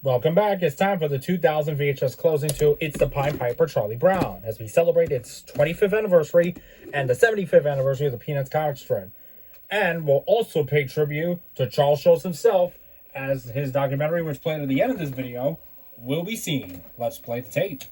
Welcome back. It's time for the 2000 VHS closing to It's the Pied Piper Charlie Brown as we celebrate its 25th anniversary and the 75th anniversary of the Peanuts comic strip. And we'll also pay tribute to Charles Schulz himself as his documentary, which played at the end of this video, will be seen. Let's play the tape.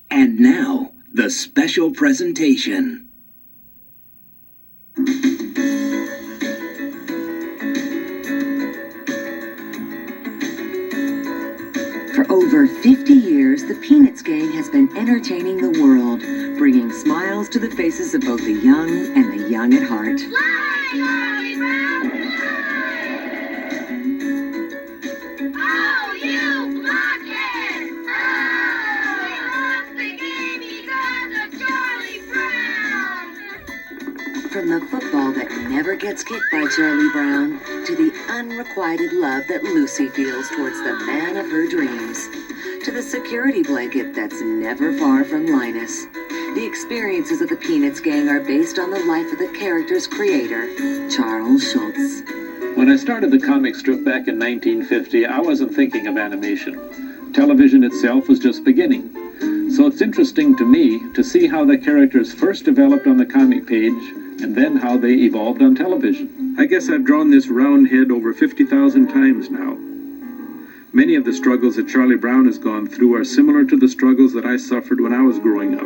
And now, the special presentation. For over 50 years, the Peanuts gang has been entertaining the world, bringing smiles to the faces of both the young and the young at heart. Fly, Charlie Brown, fly! Oh, you blockhead! Oh, we lost the game because of Charlie Brown! From the football that never gets kicked by Charlie Brown, to the unrequited love that Lucy feels towards the man of her dreams, to the security blanket that's never far from Linus. The experiences of the Peanuts gang are based on the life of the character's creator, Charles Schulz. When I started the comic strip back in 1950, I wasn't thinking of animation. Television itself was just beginning. So it's interesting to me to see how the characters first developed on the comic page and then how they evolved on television. I guess I've drawn this round head over 50,000 times now. Many of the struggles that Charlie Brown has gone through are similar to the struggles that I suffered when I was growing up.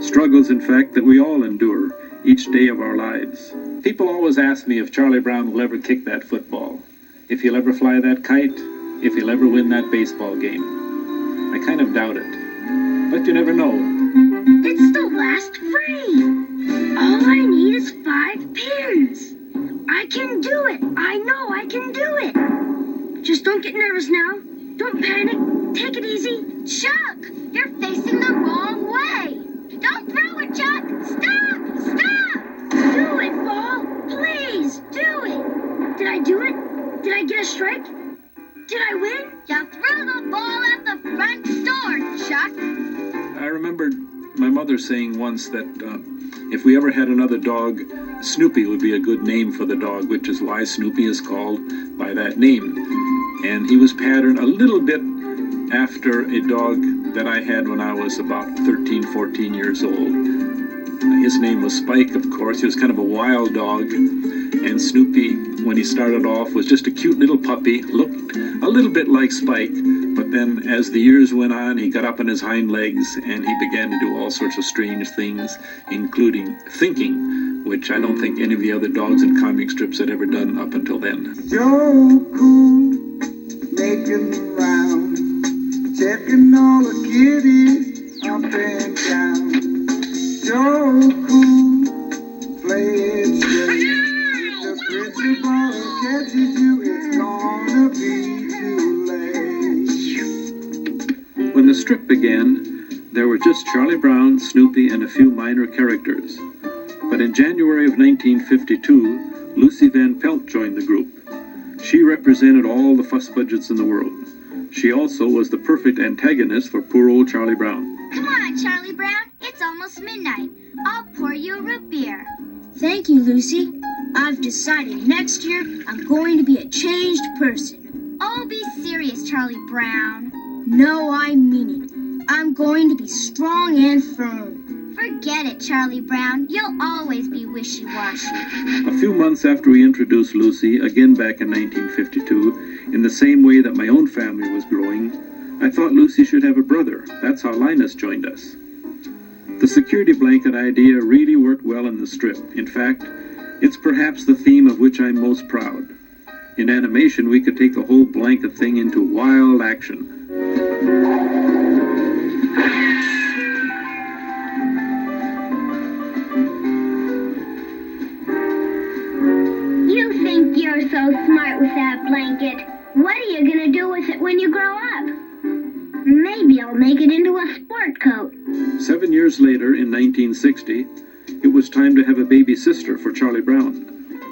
Struggles, in fact, that we all endure each day of our lives. People always ask me if Charlie Brown will ever kick that football, if he'll ever fly that kite, if he'll ever win that baseball game. I kind of doubt it, but you never know. It's the last frame! All I need is 5 pins! I can do it! I know I can do it! Just don't get nervous now. Don't panic. Take it easy. Chuck, you're facing the wrong way. Don't throw it, Chuck. Stop! Stop! Do it, ball! Please, do it! Did I do it? Did I get a strike? Did I win? You threw the ball at the front door, Chuck. I remembered my mother saying once that if we ever had another dog, Snoopy would be a good name for the dog, which is why Snoopy is called by that name. And he was patterned a little bit after a dog that I had when I was about 13, 14 years old. His name was Spike, of course. He was kind of a wild dog. And Snoopy, when he started off, was just a cute little puppy, looked a little bit like Spike. But then as the years went on, he got up on his hind legs and he began to do all sorts of strange things, including thinking, which I don't think any of the other dogs in comic strips had ever done up until then. Joe Cool, making the rounds, checking all the kitties up and down. Joe Cool, playing straight. If the principal catches you, it's gonna be too late. When the strip began, there were just Charlie Brown, Snoopy, and a few minor characters. But in January of 1952, Lucy Van Pelt joined the group. She represented all the fuss budgets in the world. She also was the perfect antagonist for poor old Charlie Brown. Come on, Charlie Brown. It's almost midnight. I'll pour you a root beer. Thank you, Lucy. I've decided next year I'm going to be a changed person. Oh, be serious, Charlie Brown. No, I mean it. I'm going to be strong and firm. Forget it, Charlie Brown. You'll always be wishy-washy. A few months after we introduced Lucy, again back in 1952, in the same way that my own family was growing, I thought Lucy should have a brother. That's how Linus joined us. The security blanket idea really worked well in the strip. In fact, it's perhaps the theme of which I'm most proud. In animation, we could take the whole blanket thing into wild action. You think you're so smart with that blanket. What are you gonna do with it when you grow up? Maybe I'll make it into a sport coat. 7 years later, in 1960, it was time to have a baby sister for Charlie Brown.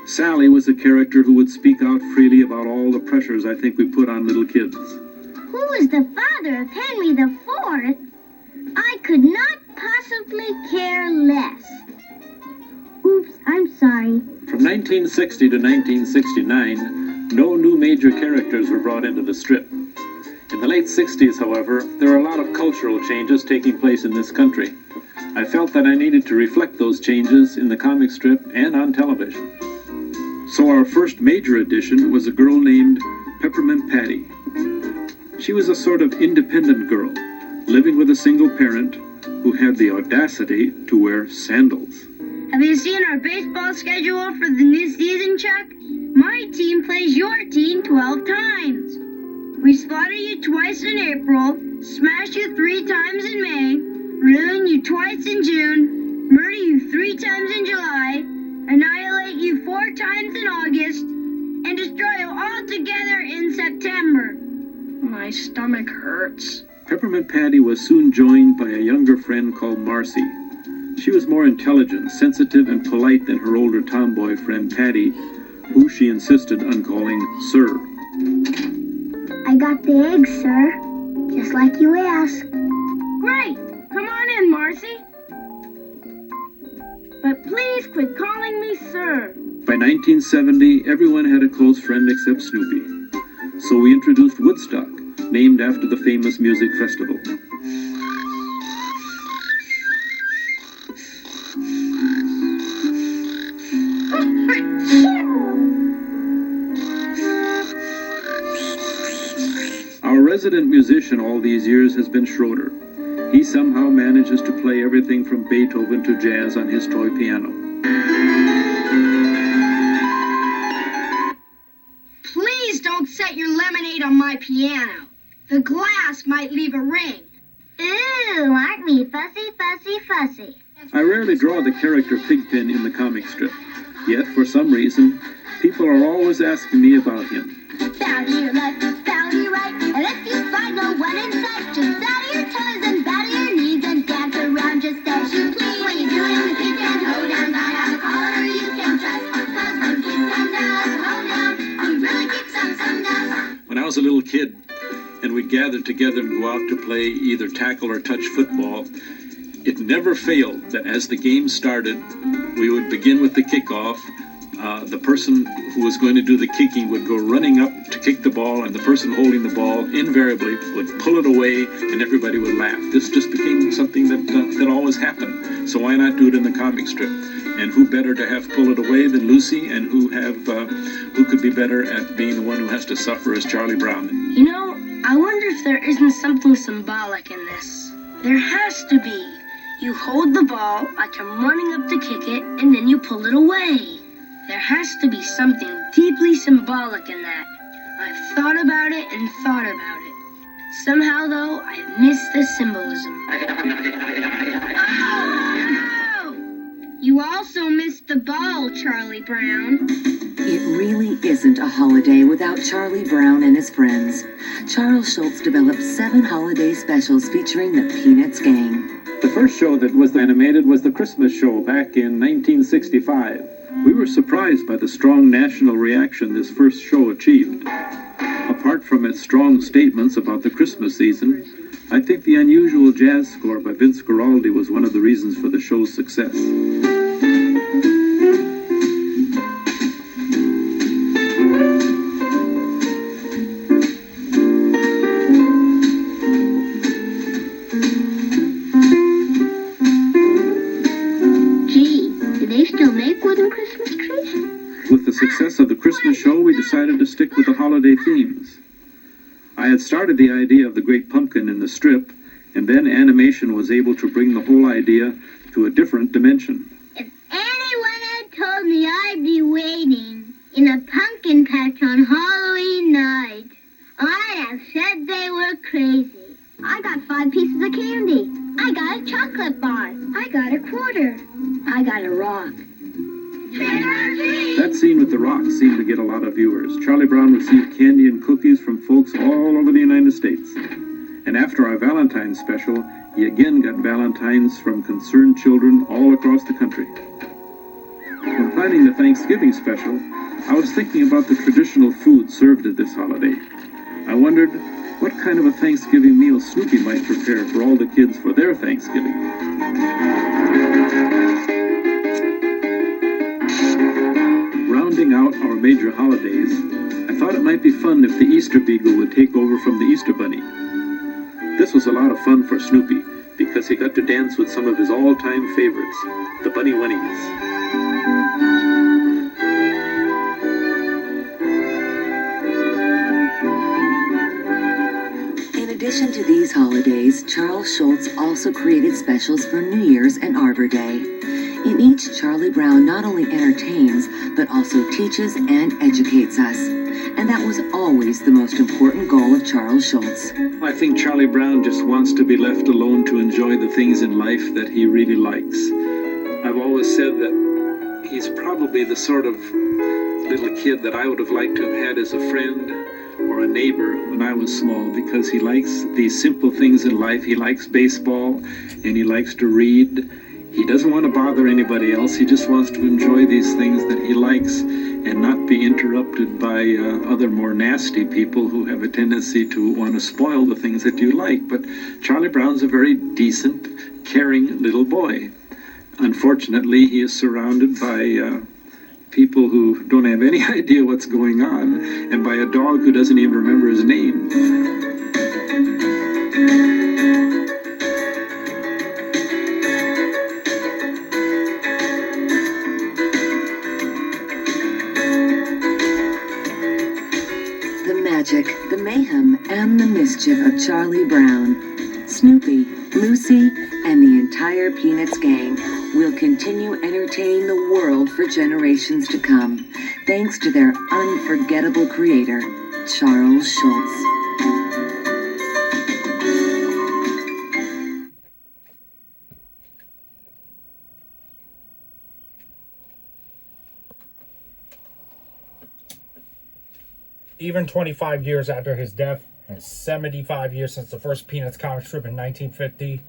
Sally was a character who would speak out freely about all the pressures I think we put on little kids. Who is the father of Henry IV? I could not possibly care less. Oops, I'm sorry. From 1960 to 1969, no new major characters were brought into the strip. In the late 60s, however, there were a lot of cultural changes taking place in this country. I felt that I needed to reflect those changes in the comic strip and on television. So our first major addition was a girl named Peppermint Patty. She was a sort of independent girl, living with a single parent who had the audacity to wear sandals. Have you seen our baseball schedule for the new season, Chuck? My team plays your team 12 times. We slaughter you twice in April, smash you 3 times in May, ruin you twice in June, murder you 3 times in July, annihilate you 4 times in August, and destroy you all together in September. My stomach hurts. Peppermint Patty was soon joined by a younger friend called Marcy. She was more intelligent, sensitive, and polite than her older tomboy friend Patty, who she insisted on calling Sir. I got the eggs, sir. Just like you asked. Great! Come on in, Marcy. But please quit calling me sir. By 1970, everyone had a close friend except Snoopy. So we introduced Woodstock, named after the famous music festival. Our resident musician all these years has been Schroeder. He somehow manages to play everything from Beethoven to jazz on his toy piano. Please don't set your lemonade on my piano. The glass might leave a ring. Ooh, aren't we fussy, fussy, fussy? I rarely draw the character Pigpen in the comic strip. Yet, for some reason, people are always asking me about him. Bow to your left, bow to your right, and if you find no one in sight, just bow to your toes and bow to your knees and dance around just as you please. When you're doing the kick and hold down, I have a collar you can trust. Cause when kick comes down, hold down, you really kick some down. When I was a little kid, and we gathered together and go out to play either tackle or touch football, it never failed that as the game started, we would begin with the kickoff. The person who was going to do the kicking would go running up to kick the ball, and the person holding the ball invariably would pull it away, and everybody would laugh. This just became something that always happened. So why not do it in the comic strip? And who better to have pull it away than Lucy, and who could be better at being the one who has to suffer as Charlie Brown? You know, I wonder if there isn't something symbolic in this. There has to be. You hold the ball like I'm running up to kick it, and then you pull it away. There has to be something deeply symbolic in that. I've thought about it and thought about it. Somehow, though, I've missed the symbolism. Oh, no! You also missed the ball, Charlie Brown. It really isn't a holiday without Charlie Brown and his friends. Charles Schulz developed 7 holiday specials featuring the Peanuts gang. The first show that was animated was the Christmas show back in 1965. We were surprised by the strong national reaction this first show achieved. Apart from its strong statements about the Christmas season, I think the unusual jazz score by Vince Guaraldi was one of the reasons for the show's success. With the success of the Christmas show, we decided to stick with the holiday themes. I had started the idea of the Great Pumpkin in the strip, and then animation was able to bring the whole idea to a different dimension. If anyone had told me I'd be waiting in a pumpkin patch on Halloween night. I'd have said they were crazy. I got 5 pieces of candy. I got a chocolate bar. I got a quarter. I got a rock. That scene with the rock seemed to get a lot of viewers. Charlie Brown received candy and cookies from folks all over the United States. And after our Valentine's special, he again got Valentines from concerned children all across the country. When planning the Thanksgiving special, I was thinking about the traditional food served at this holiday. I wondered what kind of a Thanksgiving meal Snoopy might prepare for all the kids for their Thanksgiving. Rounding out our major holidays, I thought it might be fun if the Easter Beagle would take over from the Easter Bunny. This was a lot of fun for Snoopy because he got to dance with some of his all-time favorites, the Bunny Bunnies. In addition to these holidays, Charles Schulz also created specials for New Year's and Arbor Day. In each, Charlie Brown not only entertains, but also teaches and educates us. And that was always the most important goal of Charles Schulz. I think Charlie Brown just wants to be left alone to enjoy the things in life that he really likes. I've always said that he's probably the sort of little kid that I would have liked to have had as a friend or a neighbor when I was small, because he likes these simple things in life. He likes baseball and he likes to read. He doesn't want to bother anybody else. He just wants to enjoy these things that he likes and not be interrupted by other more nasty people who have a tendency to want to spoil the things that you like. But Charlie Brown's a very decent, caring little boy. Unfortunately, he is surrounded by people who don't have any idea what's going on, and by a dog who doesn't even remember his name. The mayhem, and the mischief of Charlie Brown, Snoopy, Lucy, and the entire Peanuts gang will continue entertaining the world for generations to come, thanks to their unforgettable creator, Charles Schulz. Even 25 years after his death, and 75 years since the first Peanuts comic strip in 1950,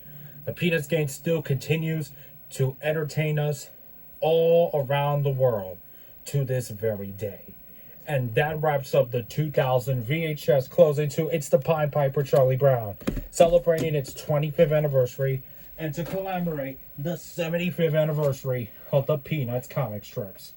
the Peanuts gang still continues to entertain us all around the world to this very day. And that wraps up the 2000 VHS closing to It's the Pied Piper Charlie Brown, celebrating its 25th anniversary and to commemorate the 75th anniversary of the Peanuts comic strips.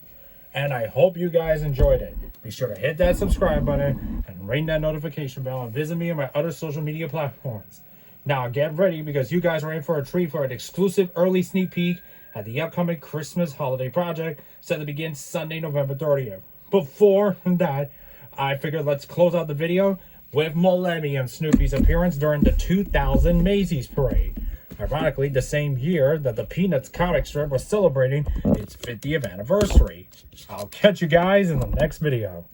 And I hope you guys enjoyed it. Be sure to hit that subscribe button and ring that notification bell and visit me on my other social media platforms. Now get ready, because you guys are in for a treat for an exclusive early sneak peek at the upcoming Christmas holiday project set to begin Sunday, November 30th. Before that, I figured let's close out the video with Millennium Snoopy's appearance during the 2000 Macy's Parade. Ironically, the same year that the Peanuts comic strip was celebrating its 50th anniversary. I'll catch you guys in the next video.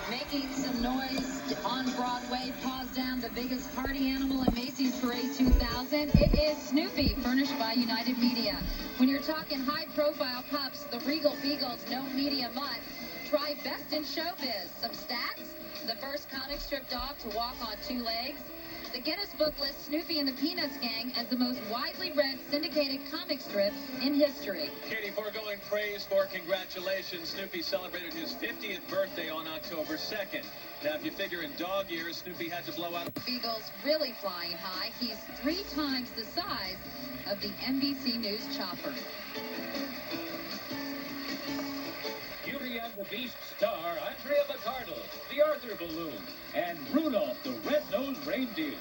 Making some noise on Broadway, paws down the biggest party animal in Macy's Parade 2000. It is Snoopy, furnished by United Media. When you're talking high-profile pups, the Regal Beagle's no media mutt. Try best in showbiz. Some stats: the first comic strip dog to walk on 2 legs. The Guinness Book lists Snoopy and the Peanuts gang as the most widely read syndicated comic strip in history. Katie, foregoing praise for congratulations. Snoopy celebrated his 50th birthday on October 2nd. Now, if you figure in dog years, Snoopy had to blow out. Beagle's really flying high. He's 3 times the size of the NBC News chopper. Beauty and the Beast star Andrea McCardle, the Arthur Balloon, and Rudolph the Red-Nosed Reindeer.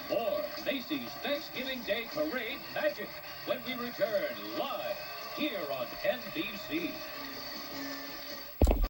For Macy's Thanksgiving Day Parade Magic, when we return live here on NBC.